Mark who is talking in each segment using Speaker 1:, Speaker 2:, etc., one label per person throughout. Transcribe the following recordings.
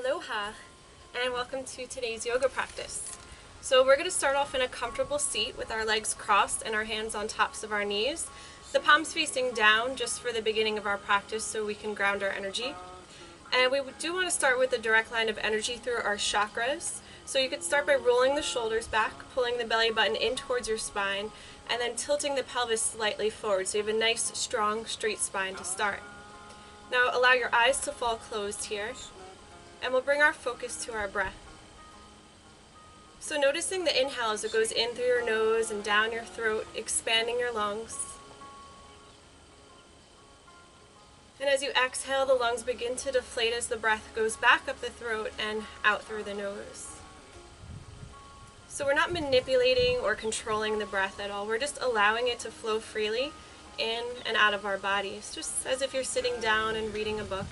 Speaker 1: Aloha, and welcome to today's yoga practice. So we're going to start off in a comfortable seat with our legs crossed and our hands on tops of our knees. The palms facing down just for the beginning of our practice so we can ground our energy. And we do want to start with a direct line of energy through our chakras. So you could start by rolling the shoulders back, pulling the belly button in towards your spine, and then tilting the pelvis slightly forward so you have a nice, strong, straight spine to start. Now allow your eyes to fall closed here, and we'll bring our focus to our breath. So noticing the inhale as it goes in through your nose and down your throat, expanding your lungs. And as you exhale, the lungs begin to deflate as the breath goes back up the throat and out through the nose. So we're not manipulating or controlling the breath at all. We're just allowing it to flow freely in and out of our bodies, just as if you're sitting down and reading a book.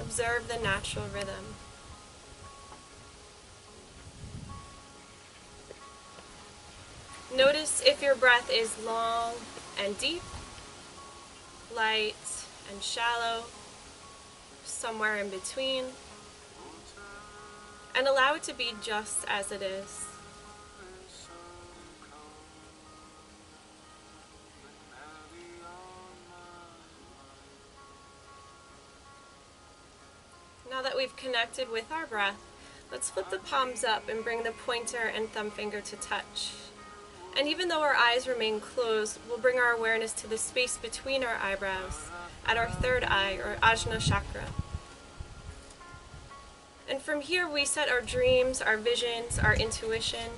Speaker 1: Observe the natural rhythm. Notice if your breath is long and deep, light and shallow, somewhere in between, and allow it to be just as it is. Now that we've connected with our breath, let's flip the palms up and bring the pointer and thumb finger to touch. And even though our eyes remain closed, we'll bring our awareness to the space between our eyebrows, at our third eye, or Ajna chakra. And from here we set our dreams, our visions, our intuition,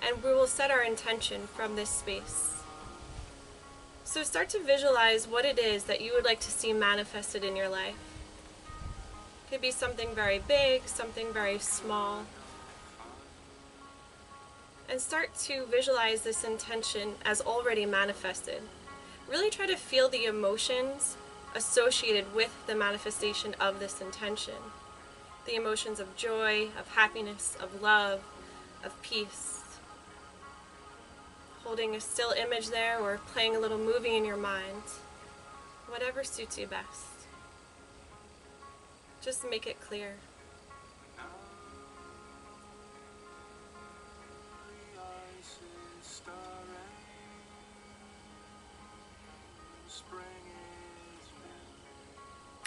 Speaker 1: and we will set our intention from this space. So start to visualize what it is that you would like to see manifested in your life. It could be something very big, something very small. And start to visualize this intention as already manifested. Really try to feel the emotions associated with the manifestation of this intention. The emotions of joy, of happiness, of love, of peace. Holding a still image there or playing a little movie in your mind. Whatever suits you best. Just make it clear.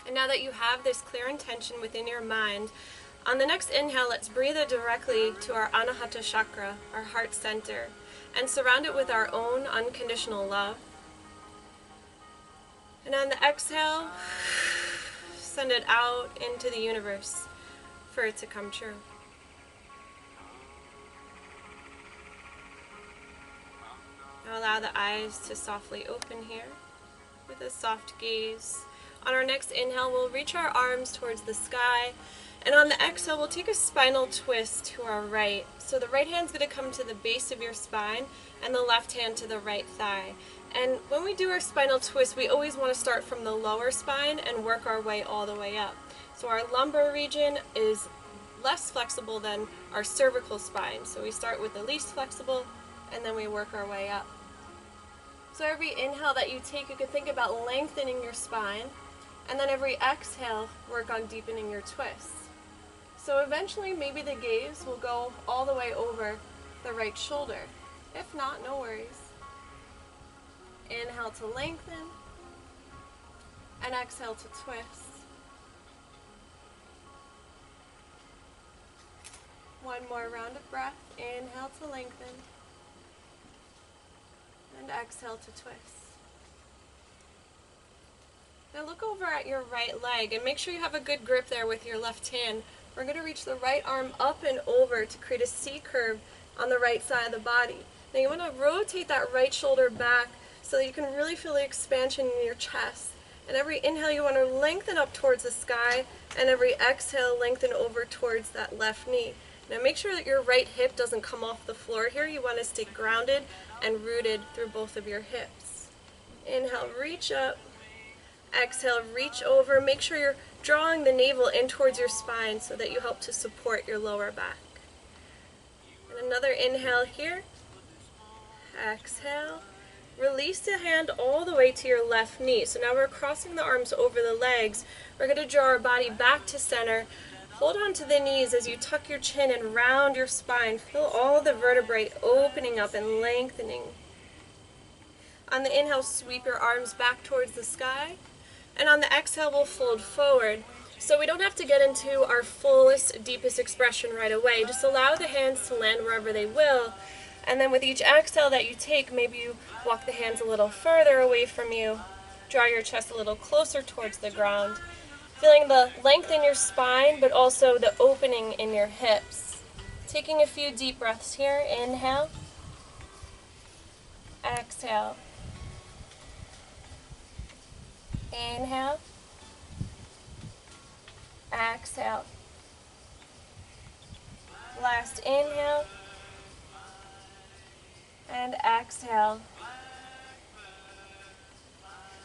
Speaker 1: And now that you have this clear intention within your mind, on the next inhale, let's breathe it directly to our Anahata chakra, our heart center, and surround it with our own unconditional love. And on the exhale, send it out into the universe for it to come true. Now allow the eyes to softly open here with a soft gaze. On our next inhale, we'll reach our arms towards the sky, and on the exhale, we'll take a spinal twist to our right. So the right hand's going to come to the base of your spine, and the left hand to the right thigh. And when we do our spinal twist, we always want to start from the lower spine and work our way all the way up. So our lumbar region is less flexible than our cervical spine. So we start with the least flexible, and then we work our way up. So every inhale that you take, you can think about lengthening your spine. And then every exhale, work on deepening your twists. So eventually, maybe the gaze will go all the way over the right shoulder. If not, no worries. Inhale to lengthen, and exhale to twist. One more round of breath. Inhale to lengthen, and exhale to twist. Now look over at your right leg and make sure you have a good grip there with your left hand. We're going to reach the right arm up and over to create a C curve on the right side of the body. Now you want to rotate that right shoulder back so that you can really feel the expansion in your chest. And every inhale you want to lengthen up towards the sky, and every exhale lengthen over towards that left knee. Now make sure that your right hip doesn't come off the floor here. You want to stay grounded and rooted through both of your hips. Inhale, reach up. Exhale, reach over. Make sure you're drawing the navel in towards your spine so that you help to support your lower back. And another inhale here. Exhale. Release the hand all the way to your left knee. So now we're crossing the arms over the legs. We're going to draw our body back to center. Hold on to the knees as you tuck your chin and round your spine. Feel all the vertebrae opening up and lengthening. On the inhale, sweep your arms back towards the sky. And on the exhale, we'll fold forward. So we don't have to get into our fullest, deepest expression right away. Just allow the hands to land wherever they will. And then with each exhale that you take, maybe you walk the hands a little further away from you. Draw your chest a little closer towards the ground. Feeling the length in your spine, but also the opening in your hips. Taking a few deep breaths here. Inhale. Exhale. Inhale. Exhale. Last inhale. And exhale.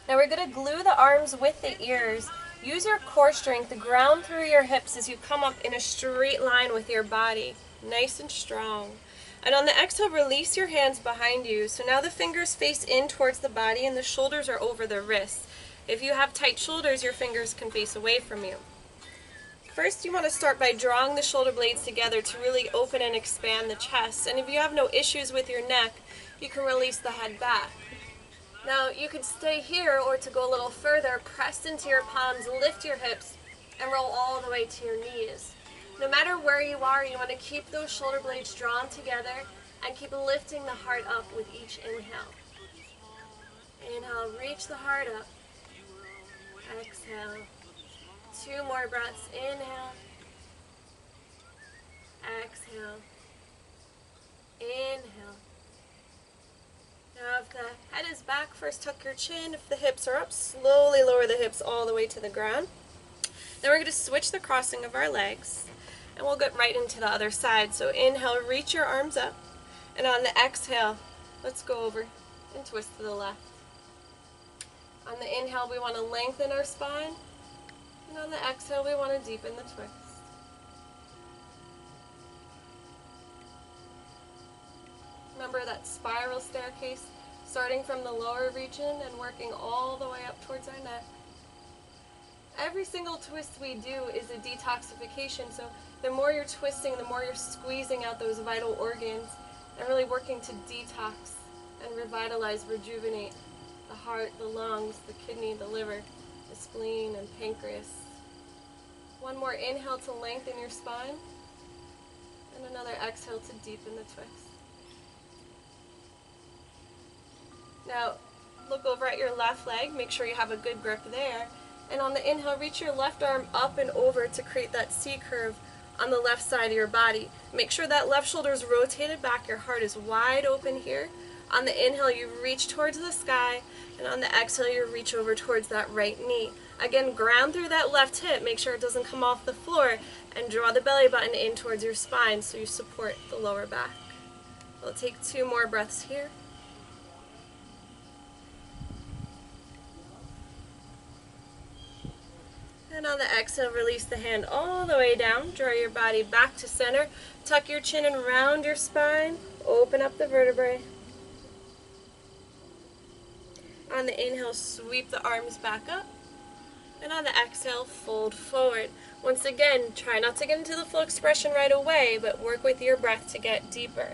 Speaker 1: Now we're going to glue the arms with the ears. Use your core strength to ground through your hips as you come up in a straight line with your body. Nice and strong. And on the exhale, release your hands behind you. So now the fingers face in towards the body and the shoulders are over the wrists. If you have tight shoulders, your fingers can face away from you. First, you want to start by drawing the shoulder blades together to really open and expand the chest. And if you have no issues with your neck, you can release the head back. Now, you could stay here, or to go a little further, press into your palms, lift your hips, and roll all the way to your knees. No matter where you are, you want to keep those shoulder blades drawn together and keep lifting the heart up with each inhale. Inhale, reach the heart up. Exhale. 2 more breaths. Inhale. Exhale. Inhale. Now if the head is back, first tuck your chin. If the hips are up, slowly lower the hips all the way to the ground. Then we're going to switch the crossing of our legs. And we'll get right into the other side. So inhale, reach your arms up. And on the exhale, let's go over and twist to the left. On the inhale, we want to lengthen our spine. And on the exhale, we want to deepen the twist. Remember that spiral staircase, starting from the lower region and working all the way up towards our neck. Every single twist we do is a detoxification, so the more you're twisting, the more you're squeezing out those vital organs and really working to detox and revitalize, rejuvenate the heart, the lungs, the kidney, the liver, the spleen, and pancreas. One more inhale to lengthen your spine, and another exhale to deepen the twist. Now, look over at your left leg, make sure you have a good grip there, and on the inhale, reach your left arm up and over to create that C curve on the left side of your body. Make sure that left shoulder is rotated back, your heart is wide open here. On the inhale, you reach towards the sky, and on the exhale, you reach over towards that right knee. Again, ground through that left hip, make sure it doesn't come off the floor, and draw the belly button in towards your spine so you support the lower back. We'll take 2 more breaths here. And on the exhale, release the hand all the way down. Draw your body back to center. Tuck your chin and round your spine. Open up the vertebrae. On the inhale, sweep the arms back up. And on the exhale, fold forward. Once again, try not to get into the full expression right away, but work with your breath to get deeper.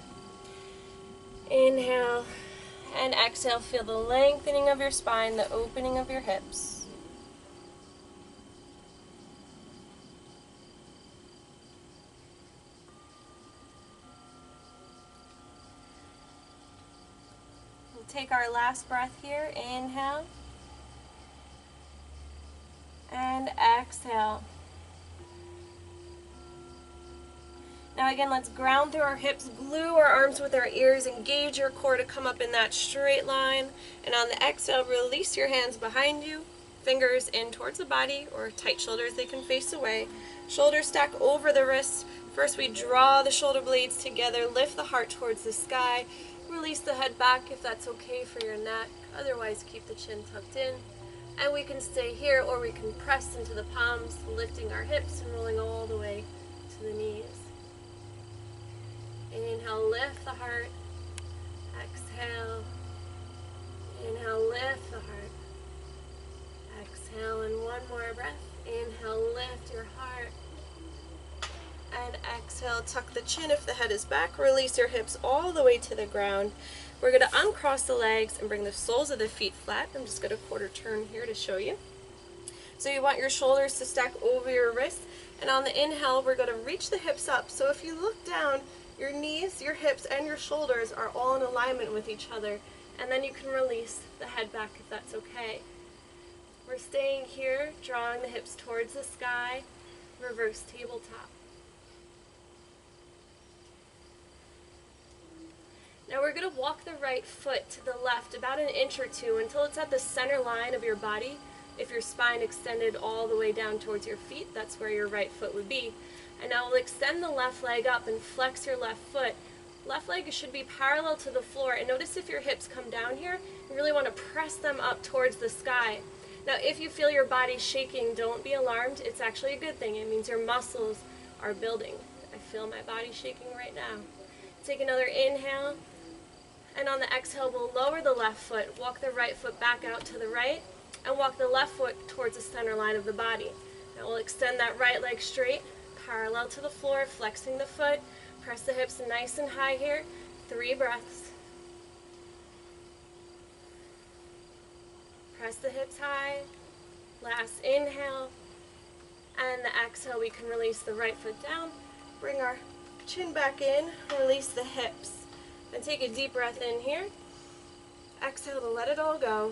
Speaker 1: Inhale and exhale. Feel the lengthening of your spine, the opening of your hips. Take our last breath here. Inhale and exhale. Now again, let's ground through our hips, glue our arms with our ears, engage your core to come up in that straight line. And on the exhale, release your hands behind you, fingers in towards the body, or tight shoulders, they can face away. Shoulders stack over the wrists. First we draw the shoulder blades together, lift the heart towards the sky. Release the head back if that's okay for your neck. Otherwise, keep the chin tucked in. And we can stay here, or we can press into the palms, lifting our hips and rolling all the way to the knees. Inhale, lift the heart. Exhale, exhale, tuck the chin if the head is back. Release your hips all the way to the ground. We're going to uncross the legs and bring the soles of the feet flat. I'm just going to quarter turn here to show you. So you want your shoulders to stack over your wrists. And on the inhale, we're going to reach the hips up. So if you look down, your knees, your hips, and your shoulders are all in alignment with each other. And then you can release the head back if that's okay. We're staying here, drawing the hips towards the sky, reverse tabletop. Now we're going to walk the right foot to the left about an inch or two until it's at the center line of your body. If your spine extended all the way down towards your feet, that's where your right foot would be. And now we'll extend the left leg up and flex your left foot. Left leg should be parallel to the floor. And notice if your hips come down here, you really want to press them up towards the sky. Now if you feel your body shaking, don't be alarmed. It's actually a good thing. It means your muscles are building. I feel my body shaking right now. Take another inhale. And on the exhale, we'll lower the left foot, walk the right foot back out to the right, and walk the left foot towards the center line of the body. Now we'll extend that right leg straight, parallel to the floor, flexing the foot. Press the hips nice and high here. 3 breaths. Press the hips high. Last inhale. And the exhale, we can release the right foot down. Bring our chin back in. Release the hips. And take a deep breath in here. Exhale to let it all go.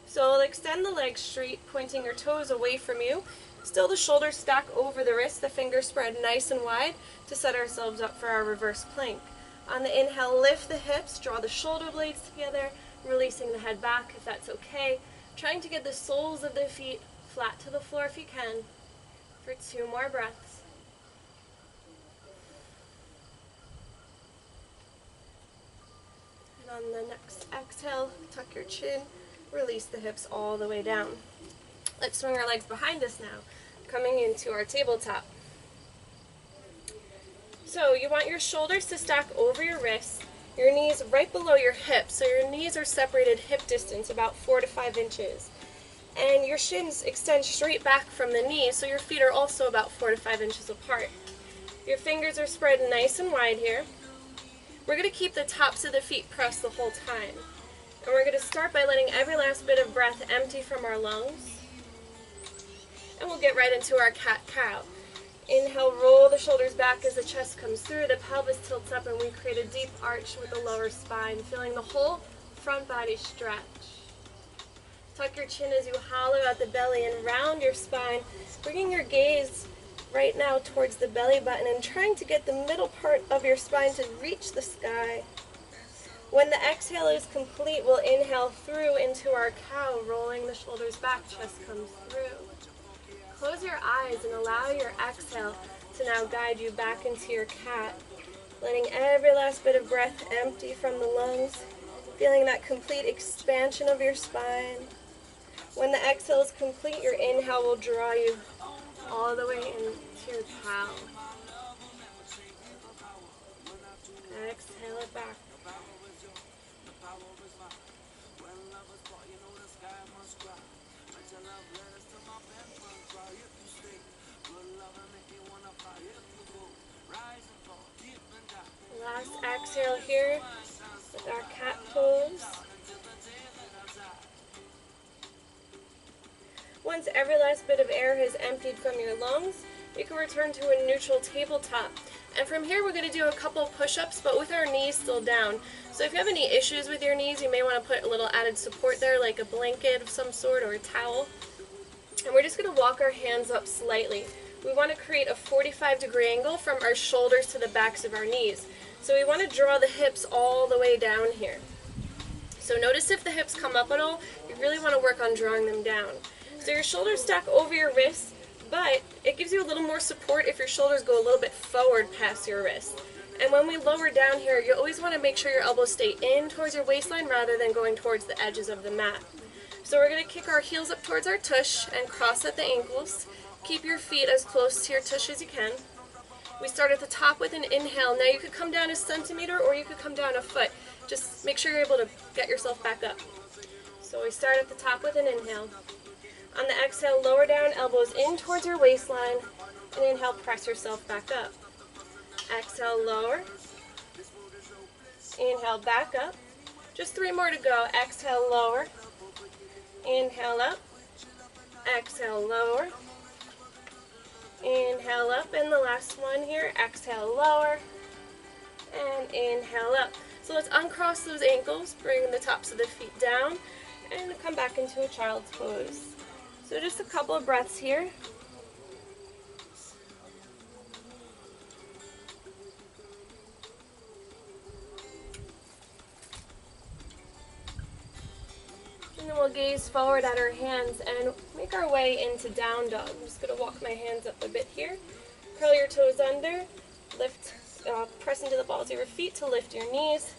Speaker 1: So we'll extend the legs straight, pointing your toes away from you. Still the shoulders stack over the wrists, the fingers spread nice and wide to set ourselves up for our reverse plank. On the inhale, lift the hips, draw the shoulder blades together, releasing the head back if that's okay. Trying to get the soles of the feet flat to the floor if you can for 2 more breaths. And on the next exhale, tuck your chin, release the hips all the way down. Let's swing our legs behind us now, coming into our tabletop. So you want your shoulders to stack over your wrists, your knees right below your hips, so your knees are separated hip distance, about 4 to 5 inches. And your shins extend straight back from the knees, so your feet are also about 4 to 5 inches apart. Your fingers are spread nice and wide here. We're going to keep the tops of the feet pressed the whole time. And we're going to start by letting every last bit of breath empty from our lungs. And we'll get right into our cat-cow. Inhale, roll the shoulders back as the chest comes through, the pelvis tilts up, and we create a deep arch with the lower spine, feeling the whole front body stretch. Tuck your chin as you hollow out the belly and round your spine, bringing your gaze right now towards the belly button and trying to get the middle part of your spine to reach the sky. When the exhale is complete, we'll inhale through into our cow, rolling the shoulders back, chest comes through. Close your eyes and allow your exhale to now guide you back into your cat, letting every last bit of breath empty from the lungs, feeling that complete expansion of your spine. When the exhale is complete, your inhale will draw you all the way into your cow. Exhale it back. Last exhale here with our cat pose. Once every last bit of air has emptied from your lungs, you can return to a neutral tabletop. And from here we're going to do a couple push-ups, but with our knees still down. So if you have any issues with your knees, you may want to put a little added support there, like a blanket of some sort or a towel. And we're just going to walk our hands up slightly. We want to create a 45-degree angle from our shoulders to the backs of our knees. So we want to draw the hips all the way down here. So notice if the hips come up at all, you really want to work on drawing them down. So your shoulders stack over your wrists, but it gives you a little more support if your shoulders go a little bit forward past your wrists. And when we lower down here, you always want to make sure your elbows stay in towards your waistline rather than going towards the edges of the mat. So we're going to kick our heels up towards our tush and cross at the ankles. Keep your feet as close to your tush as you can. We start at the top with an inhale. Now you could come down a centimeter or you could come down a foot. Just make sure you're able to get yourself back up. So we start at the top with an inhale. On the exhale, lower down, elbows in towards your waistline. And inhale, press yourself back up. Exhale, lower. Inhale, back up. Just 3 more to go. Exhale, lower. Inhale up. Exhale, lower. Inhale up. And the last one here. Exhale, lower. And inhale up. So let's uncross those ankles, bring the tops of the feet down, and come back into a child's pose. So just a couple of breaths here. And then we'll gaze forward at our hands and make our way into down dog. I'm just going to walk my hands up a bit here. Curl your toes under, lift, press into the balls of your feet to lift your knees,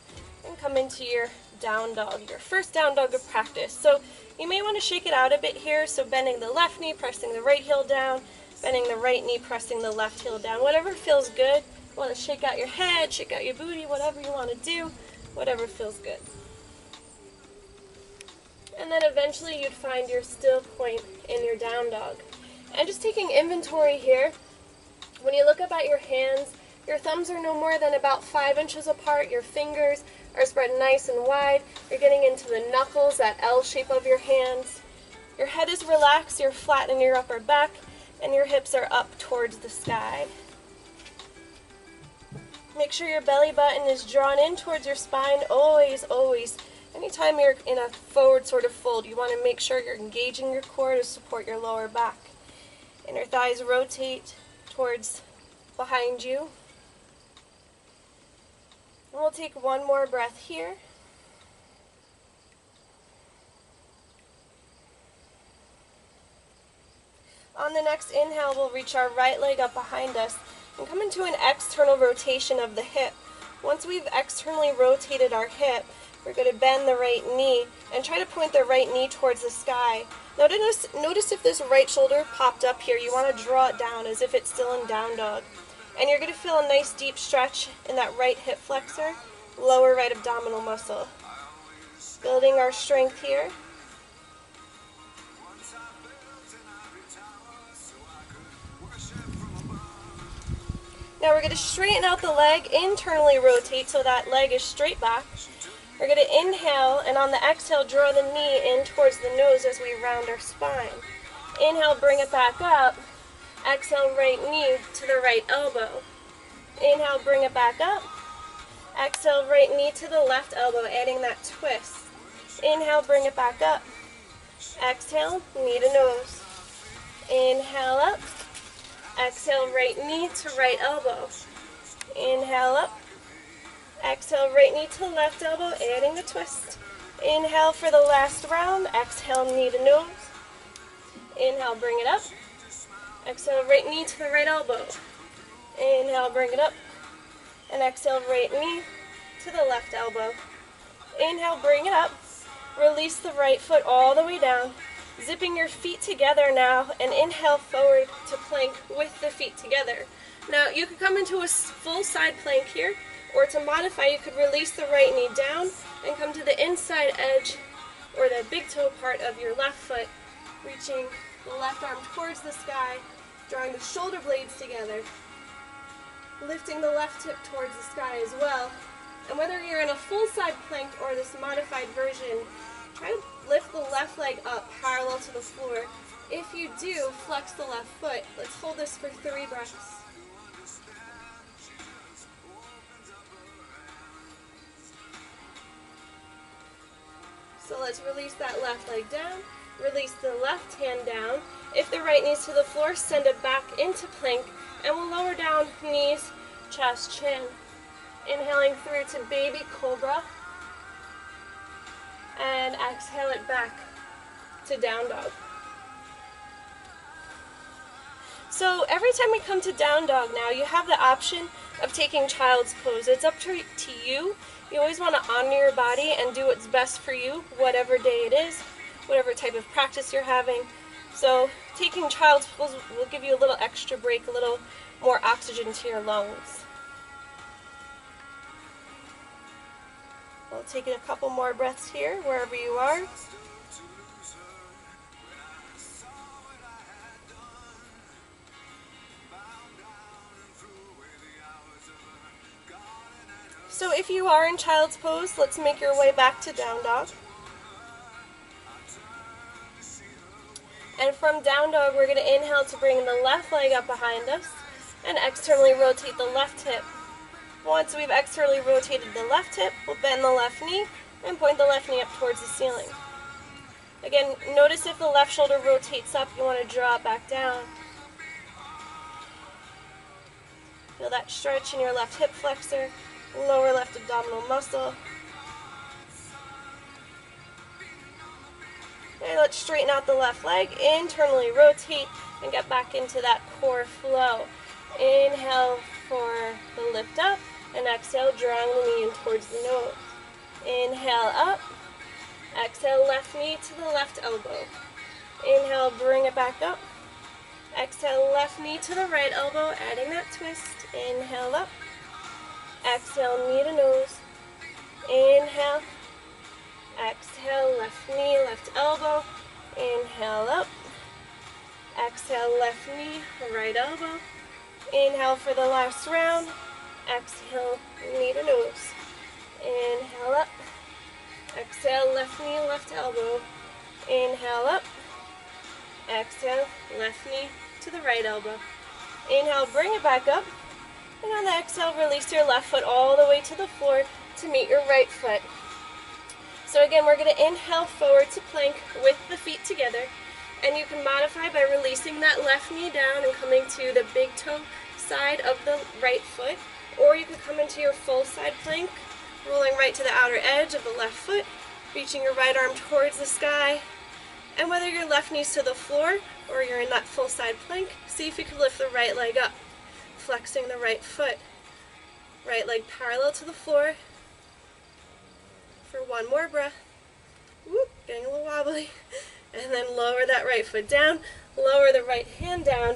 Speaker 1: and come into your down dog, your first down dog of practice. So you may want to shake it out a bit here, so bending the left knee, pressing the right heel down, bending the right knee, pressing the left heel down. Whatever feels good. You want to shake out your head, shake out your booty, whatever you want to do, whatever feels good. And then eventually you'd find your still point in your down dog. And just taking inventory here, when you look up at your hands, your thumbs are no more than about 5 inches apart. Your fingers are spread nice and wide. You're getting into the knuckles, that L shape of your hands. Your head is relaxed, you're flat in your upper back, and your hips are up towards the sky. Make sure your belly button is drawn in towards your spine, always, always. Anytime you're in a forward sort of fold, you want to make sure you're engaging your core to support your lower back. Inner thighs rotate towards behind you. And we'll take one more breath here. On the next inhale, we'll reach our right leg up behind us and come into an external rotation of the hip. Once we've externally rotated our hip, we're going to bend the right knee and try to point the right knee towards the sky. Now notice if this right shoulder popped up here. You want to draw it down as if it's still in down dog. And you're going to feel a nice deep stretch in that right hip flexor, lower right abdominal muscle. Building our strength here. Now we're going to straighten out the leg, internally rotate so that leg is straight back. We're going to inhale, and on the exhale, draw the knee in towards the nose as we round our spine. Inhale, bring it back up. Exhale, right knee to the right elbow. Inhale, bring it back up. Exhale, right knee to the left elbow, adding that twist. Inhale, bring it back up. Exhale, knee to nose. Inhale up. Exhale, right knee to right elbow. Inhale up. Exhale, right knee to left elbow, adding the twist. Inhale for the last round. Exhale, knee to nose. Inhale, bring it up. Exhale, right knee to the right elbow. Inhale, bring it up. And exhale, right knee to the left elbow. Inhale, bring it up. Release the right foot all the way down. Zipping your feet together now, and inhale forward to plank with the feet together. Now, you could come into a full side plank here, or to modify, you could release the right knee down and come to the inside edge or the big toe part of your left foot, reaching the left arm towards the sky, drawing the shoulder blades together, lifting the left hip towards the sky as well. And whether you're in a full side plank or this modified version, try to lift the left leg up parallel to the floor. If you do, flex the left foot. Let's hold this for 3 breaths. So let's release that left leg down, release the left hand down. If the right knee's to the floor, send it back into plank, and we'll lower down knees, chest, chin. Inhaling through to baby cobra, and exhale it back to down dog. So every time we come to down dog now, you have the option of taking child's pose. It's up to you. You always want to honor your body and do what's best for you, whatever day it is, whatever type of practice you're having. So taking child's pose will give you a little extra break, a little more oxygen to your lungs. We'll take a couple more breaths here, wherever you are. you are in child's pose, let's make your way back to down dog. And from down dog, we're going to inhale to bring the left leg up behind us and externally rotate the left hip. Once we've externally rotated the left hip, we'll bend the left knee and point the left knee up towards the ceiling. Again, notice if the left shoulder rotates up, you want to draw it back down. Feel that stretch in your left hip flexor, lower left abdominal muscle. Okay, let's straighten out the left leg, internally rotate, and get back into that core flow. Inhale for the lift up, and exhale, drawing the knee in towards the nose. Inhale up, exhale, left knee to the left elbow. Inhale, bring it back up. Exhale, left knee to the right elbow, adding that twist. Inhale up, exhale, knee to nose. Inhale. Exhale, left knee, left elbow. Inhale up. Exhale, left knee, right elbow. Inhale for the last round. Exhale, knee to nose. Inhale up. Exhale, left knee, left elbow. Inhale up. Exhale, left knee to the right elbow. Inhale, bring it back up. And on the exhale, release your left foot all the way to the floor to meet your right foot. So again, we're going to inhale forward to plank with the feet together, and you can modify by releasing that left knee down and coming to the big toe side of the right foot, or you can come into your full side plank, rolling right to the outer edge of the left foot, reaching your right arm towards the sky, and whether your left knee's to the floor or you're in that full side plank, see if you can lift the right leg up, flexing the right foot, right leg parallel to the floor. For one more breath. Whoop, getting a little wobbly. And then lower that right foot down, lower the right hand down,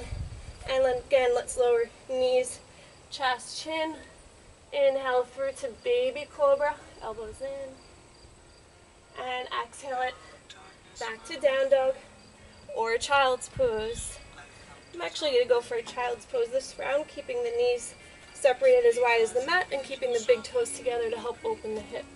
Speaker 1: and then again, let's lower knees, chest, chin. Inhale through to baby cobra, elbows in. And exhale it back to down dog or child's pose. I'm actually going to go for a child's pose this round, keeping the knees separated as wide as the mat and keeping the big toes together to help open the hips.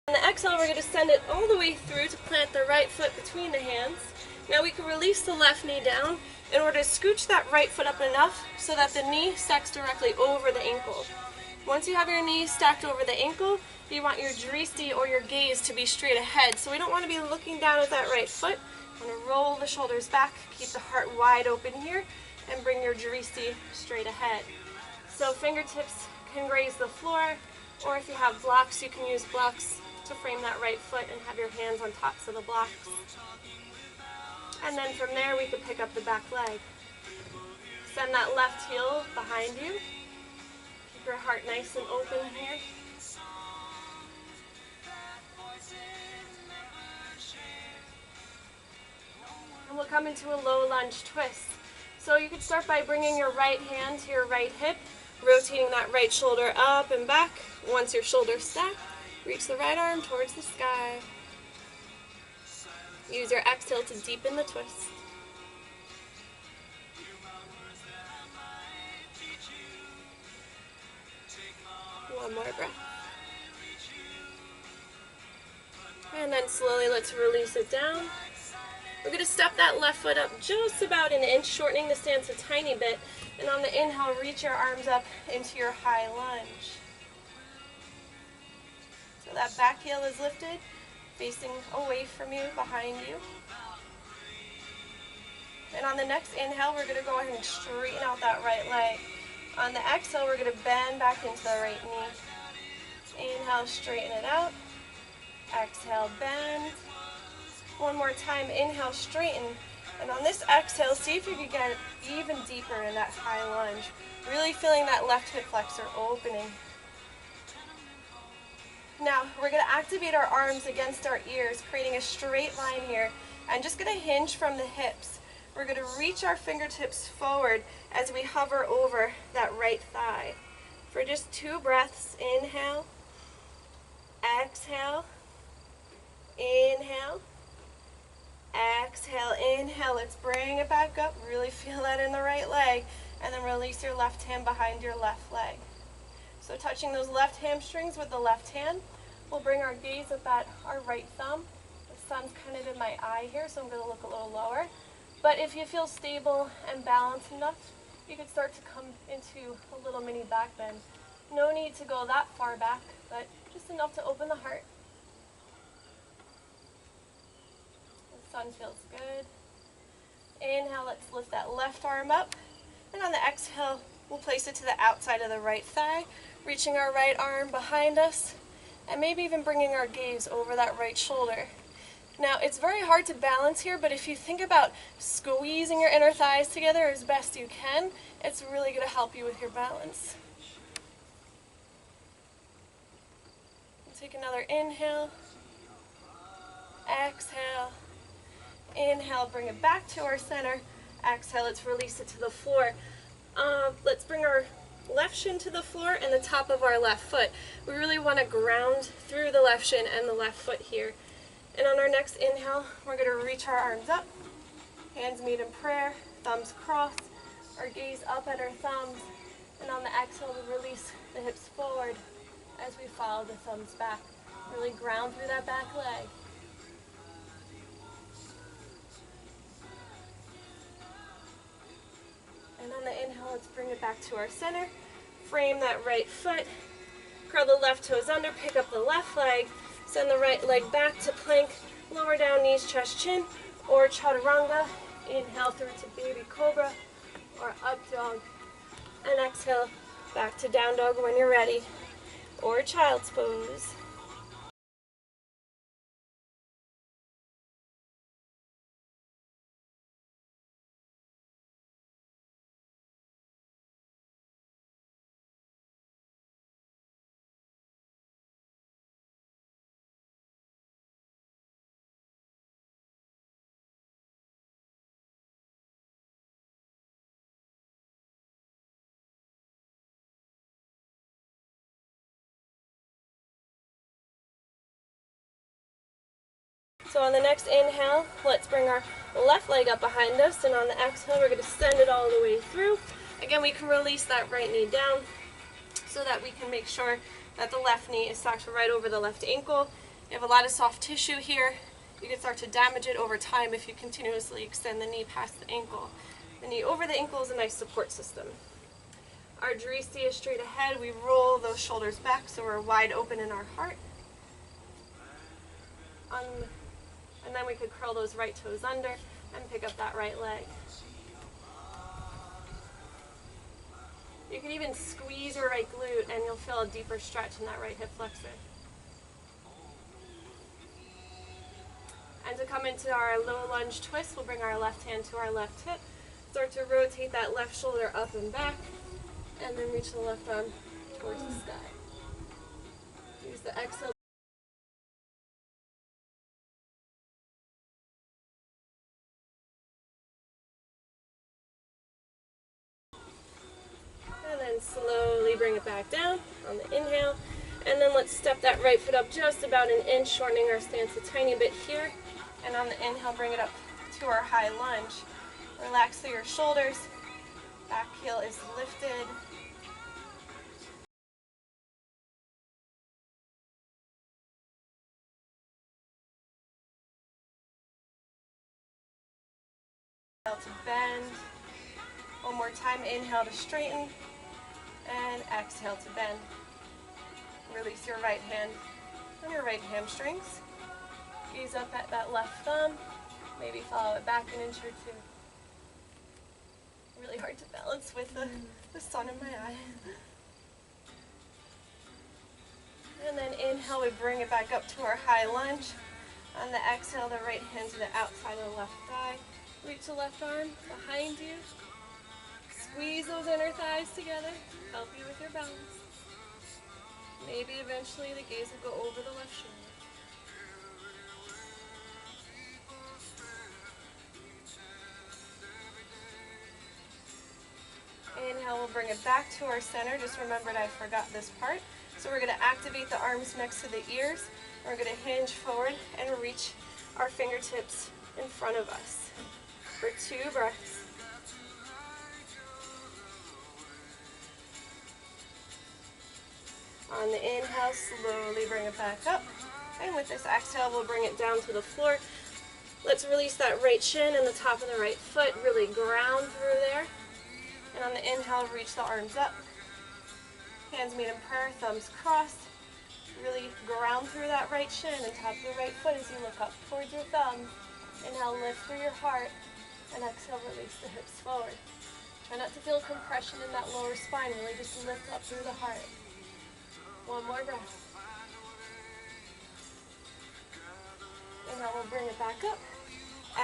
Speaker 1: On the exhale, we're going to send it all the way through to plant the right foot between the hands. Now we can release the left knee down in order to scooch that right foot up enough so that the knee stacks directly over the ankle. Once you have your knee stacked over the ankle, you want your drishti or your gaze to be straight ahead. So we don't want to be looking down at that right foot. You want to roll the shoulders back, keep the heart wide open here, and bring your drishti straight ahead. So fingertips can graze the floor, or if you have blocks, you can use blocks to frame that right foot and have your hands on tops of the blocks. And then from there we could pick up the back leg. Send that left heel behind you. Keep your heart nice and open here. And we'll come into a low lunge twist. So you could start by bringing your right hand to your right hip, rotating that right shoulder up and back. Once your shoulders stack, reach the right arm towards the sky. Use your exhale to deepen the twist. One more breath. And then slowly let's release it down. We're going to step that left foot up just about an inch, shortening the stance a tiny bit. And on the inhale, reach your arms up into your high lunge. So that back heel is lifted, facing away from you, behind you. And on the next inhale, we're going to go ahead and straighten out that right leg. On the exhale, we're going to bend back into the right knee. Inhale, straighten it out. Exhale, bend. One more time, inhale, straighten. And on this exhale, see if you can get even deeper in that high lunge. Really feeling that left hip flexor opening. Now, we're going to activate our arms against our ears, creating a straight line here. And just going to hinge from the hips. We're going to reach our fingertips forward as we hover over that right thigh. For just 2 breaths, inhale, exhale, inhale, exhale, inhale. Let's bring it back up. Really feel that in the right leg. And then release your left hand behind your left leg. So touching those left hamstrings with the left hand, we'll bring our gaze up at our right thumb. The sun's kind of in my eye here, so I'm going to look a little lower. But if you feel stable and balanced enough, you can start to come into a little mini back bend. No need to go that far back, but just enough to open the heart. The sun feels good. Inhale, let's lift that left arm up. And on the exhale, we'll place it to the outside of the right thigh, reaching our right arm behind us, and maybe even bringing our gaze over that right shoulder. Now, it's very hard to balance here, but if you think about squeezing your inner thighs together as best you can, it's really going to help you with your balance. Take another inhale, exhale, inhale, bring it back to our center, exhale, let's release it to the floor. Let's bring our left shin to the floor and the top of our left foot. We really want to ground through the left shin and the left foot here. And on our next inhale, we're going to reach our arms up, hands meet in prayer, thumbs crossed, our gaze up at our thumbs, and on the exhale, we release the hips forward as we follow the thumbs back. Really ground through that back leg. And on the inhale, let's bring it back to our center. Frame that right foot. Curl the left toes under, pick up the left leg. Send the right leg back to plank. Lower down, knees, chest, chin. Or chaturanga. Inhale through to baby cobra or up dog. And exhale back to down dog when you're ready. Or child's pose. So on the next inhale, let's bring our left leg up behind us, and on the exhale, we're going to send it all the way through. Again, we can release that right knee down so that we can make sure that the left knee is stacked right over the left ankle. You have a lot of soft tissue here. You can start to damage it over time if you continuously extend the knee past the ankle. The knee over the ankle is a nice support system. Our drishti is straight ahead. We roll those shoulders back so we're wide open in our heart. And then we could curl those right toes under and pick up that right leg. You can even squeeze your right glute and you'll feel a deeper stretch in that right hip flexor. And to come into our low lunge twist, we'll bring our left hand to our left hip. Start to rotate that left shoulder up and back, and then reach the left arm towards the sky. Use the exhale. And then slowly bring it back down on the inhale. And then let's step that right foot up just about an inch, shortening our stance a tiny bit here. And on the inhale, bring it up to our high lunge. Relax through your shoulders. Back heel is lifted. Exhale to bend. One more time, inhale to straighten. And exhale to bend. Release your right hand on your right hamstrings. Gaze up at that left thumb. Maybe follow it back an inch or two. Really hard to balance with the sun in my eye. And then inhale, we bring it back up to our high lunge. On the exhale, the right hand to the outside of the left thigh. Reach the left arm behind you. Squeeze those inner thighs together. Help you with your balance. Maybe eventually the gaze will go over the left shoulder. Inhale, we'll bring it back to our center. Just remembered I forgot this part. So we're going to activate the arms next to the ears. We're going to hinge forward and reach our fingertips in front of us for 2 breaths. On the inhale, slowly bring it back up. And with this exhale, we'll bring it down to the floor. Let's release that right shin and the top of the right foot. Really ground through there. And on the inhale, reach the arms up. Hands meet in prayer, thumbs crossed. Really ground through that right shin and top of the right foot as you look up towards your thumbs. Inhale, lift through your heart. And exhale, release the hips forward. Try not to feel compression in that lower spine. Really just lift up through the heart. One more breath. Inhale, we'll bring it back up.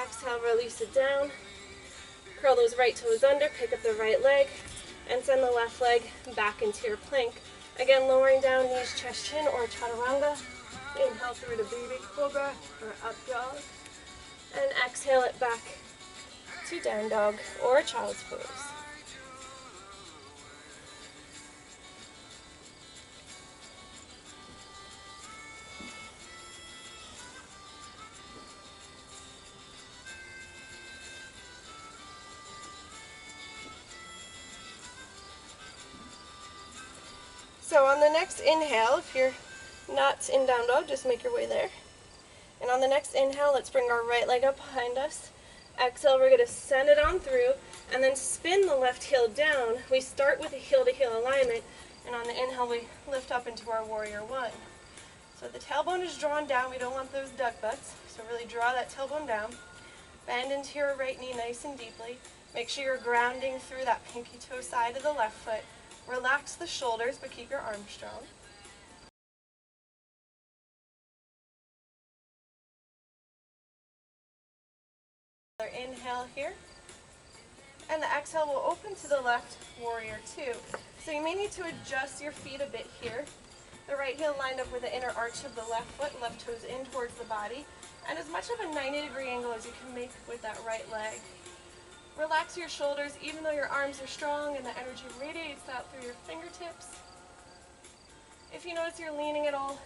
Speaker 1: Exhale, release it down. Curl those right toes under, pick up the right leg, and send the left leg back into your plank. Again, lowering down, knees, chest, chin, or chaturanga. Inhale through to baby cobra, or up dog. And exhale it back to down dog, or child's pose. So on the next inhale, if you're not in down dog, just make your way there. And on the next inhale, let's bring our right leg up behind us. Exhale, we're going to send it on through and then spin the left heel down. We start with a heel-to-heel alignment, and on the inhale, we lift up into our warrior one. So the tailbone is drawn down. We don't want those duck butts, so really draw that tailbone down. Bend into your right knee nice and deeply. Make sure you're grounding through that pinky toe side of the left foot. Relax the shoulders, but keep your arms strong. Another inhale here. And the exhale will open to the left, warrior two. So you may need to adjust your feet a bit here. The right heel lined up with the inner arch of the left foot, left toes in towards the body, and as much of a 90-degree angle as you can make with that right leg. Relax your shoulders even though your arms are strong and the energy radiates out through your fingertips. If you notice you're leaning at all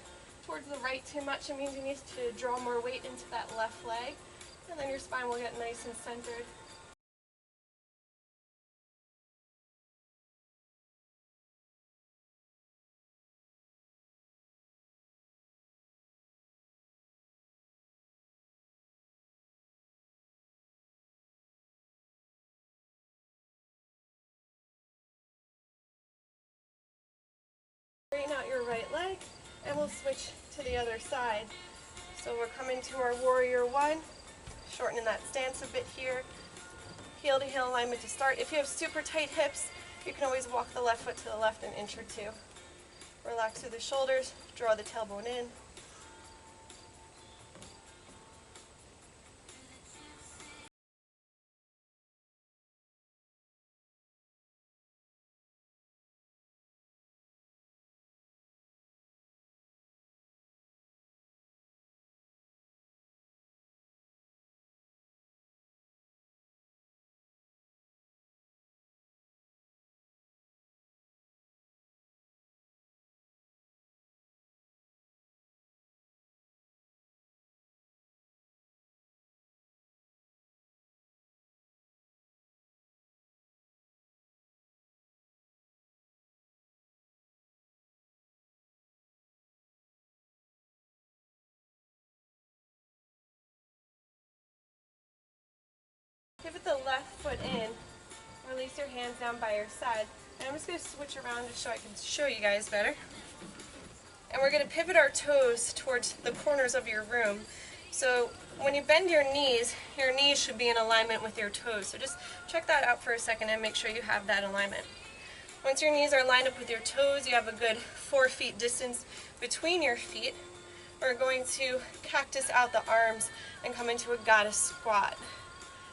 Speaker 1: towards the right too much, it means you need to draw more weight into that left leg, and then your spine will get nice and centered. Straighten out your right leg, and we'll switch to the other side. So we're coming to our warrior one, shortening that stance a bit here. Heel to heel alignment to start. If you have super tight hips, you can always walk the left foot to the left an inch or two. Relax through the shoulders, draw the tailbone in. Pivot the left foot in, release your hands down by your side, and I'm just going to switch around just so I can show you guys better. And we're going to pivot our toes towards the corners of your room. So when you bend your knees should be in alignment with your toes. So just check that out for a second and make sure you have that alignment. Once your knees are lined up with your toes, you have a good 4 feet distance between your feet. We're going to cactus out the arms and come into a goddess squat.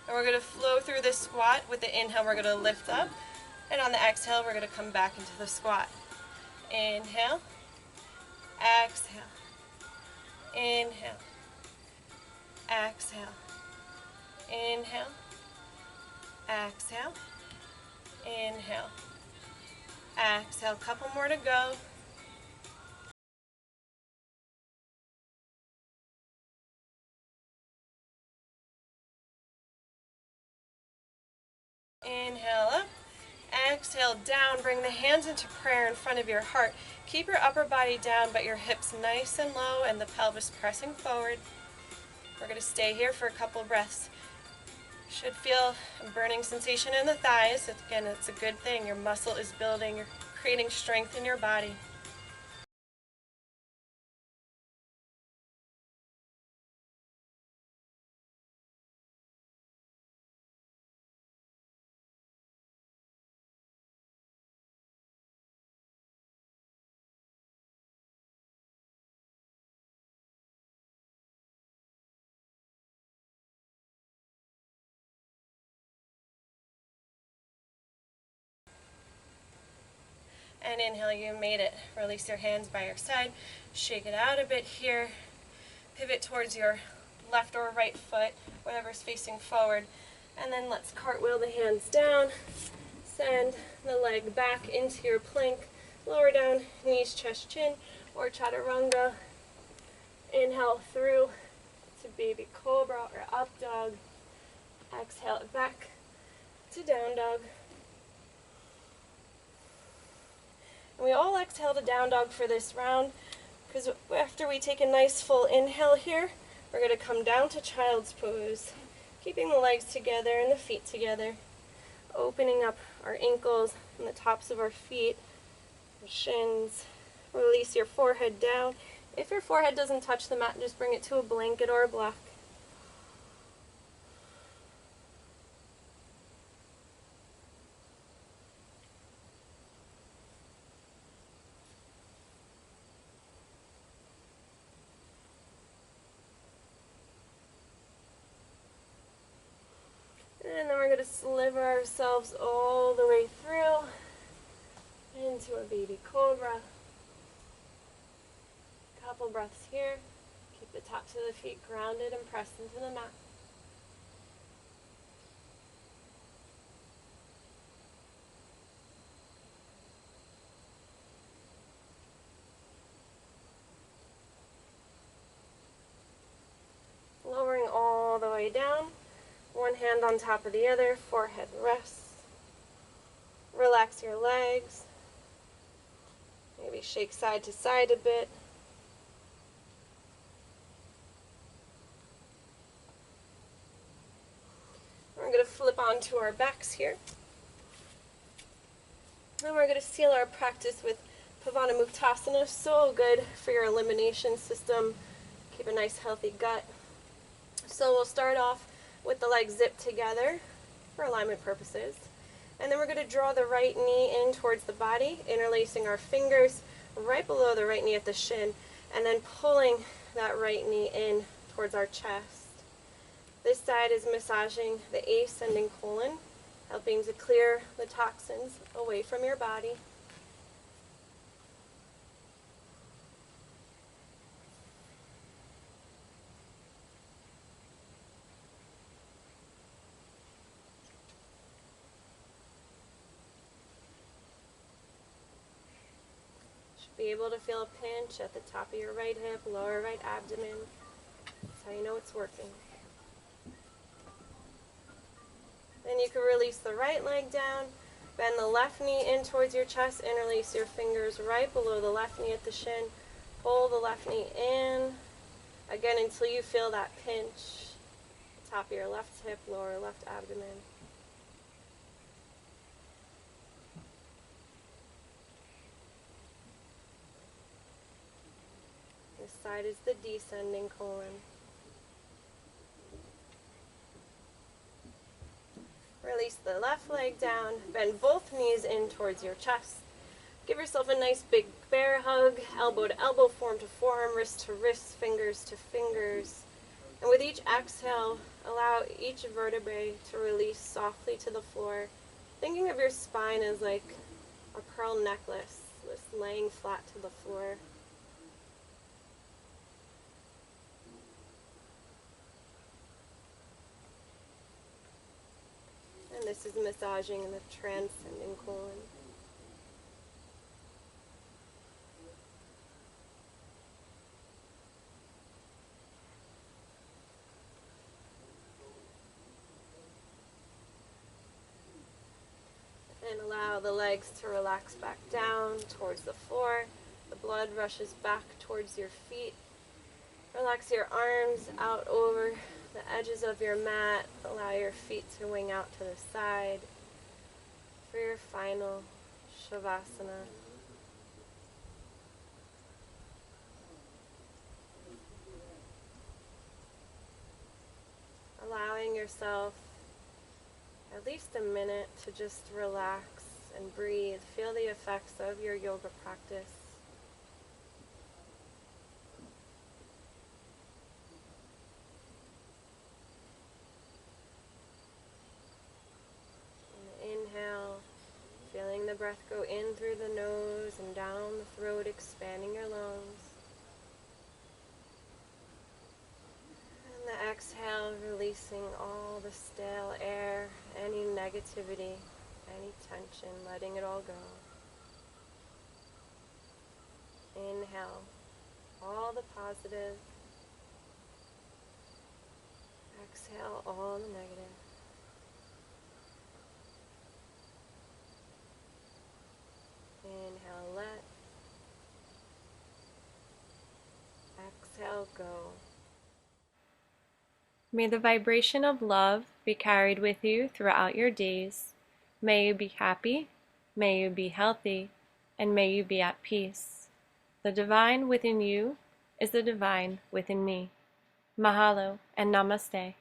Speaker 1: And we're going to flow through this squat. With the inhale, we're going to lift up. And on the exhale, we're going to come back into the squat. Inhale. Exhale. Inhale. Exhale. Inhale. Exhale. Inhale. Exhale. Couple more to go. Inhale up. Exhale down. Bring the hands into prayer in front of your heart. Keep your upper body down, but your hips nice and low and the pelvis pressing forward. We're going to stay here for a couple breaths. Should feel a burning sensation in the thighs. Again, it's a good thing. Your muscle is building. You're creating strength in your body. And inhale, you made it. Release your hands by your side. Shake it out a bit here. Pivot towards your left or right foot, whatever's facing forward. And then let's cartwheel the hands down. Send the leg back into your plank. Lower down, knees, chest, chin, or chaturanga. Inhale through to baby cobra or up dog. Exhale it back to down dog. And we all exhale to down dog for this round, because after we take a nice full inhale here, we're going to come down to child's pose, keeping the legs together and the feet together, opening up our ankles and the tops of our feet, our shins. Release your forehead down. If your forehead doesn't touch the mat, just bring it to a blanket or a block. And then we're going to sliver ourselves all the way through into a baby cobra. Couple breaths here. Keep the tops of the feet grounded and pressed into the mat. Lowering all the way down. One hand on top of the other, forehead rests. Relax your legs. Maybe shake side to side a bit. We're going to flip onto our backs here. And we're going to seal our practice with Pavana Muktasana. So good for your elimination system. Keep a nice healthy gut. So we'll start off with the legs zipped together for alignment purposes. And then we're going to draw the right knee in towards the body, interlacing our fingers right below the right knee at the shin, and then pulling that right knee in towards our chest. This side is massaging the ascending colon, helping to clear the toxins away from your body. Be able to feel a pinch at the top of your right hip, lower right abdomen. That's how you know it's working. Then you can release the right leg down, bend the left knee in towards your chest, interlace your fingers right below the left knee at the shin, pull the left knee in, again until you feel that pinch, top of your left hip, lower left abdomen. This side is the descending colon. Release the left leg down, bend both knees in towards your chest. Give yourself a nice big bear hug, elbow to elbow, forearm to forearm, wrist to wrist, fingers to fingers. And with each exhale, allow each vertebrae to release softly to the floor, thinking of your spine as like a pearl necklace, just laying flat to the floor. And this is massaging the transcending colon. And allow the legs to relax back down towards the floor. The blood rushes back towards your feet. Relax your arms out over the edges of your mat. Allow your feet to wing out to the side for your final Shavasana. Allowing yourself at least a minute to just relax and breathe. Feel the effects of your yoga practice. And inhale, feeling the breath go in through the nose and down the throat, expanding your lungs. And the exhale, releasing all the stale air, any negativity, any tension, letting it all go. Inhale, all the positive. Exhale, all the negative. Inhale, let. Exhale, go. May the vibration of love be carried with you throughout your days. May you be happy, may you be healthy, and may you be at peace. The divine within you is the divine within me. Mahalo and Namaste.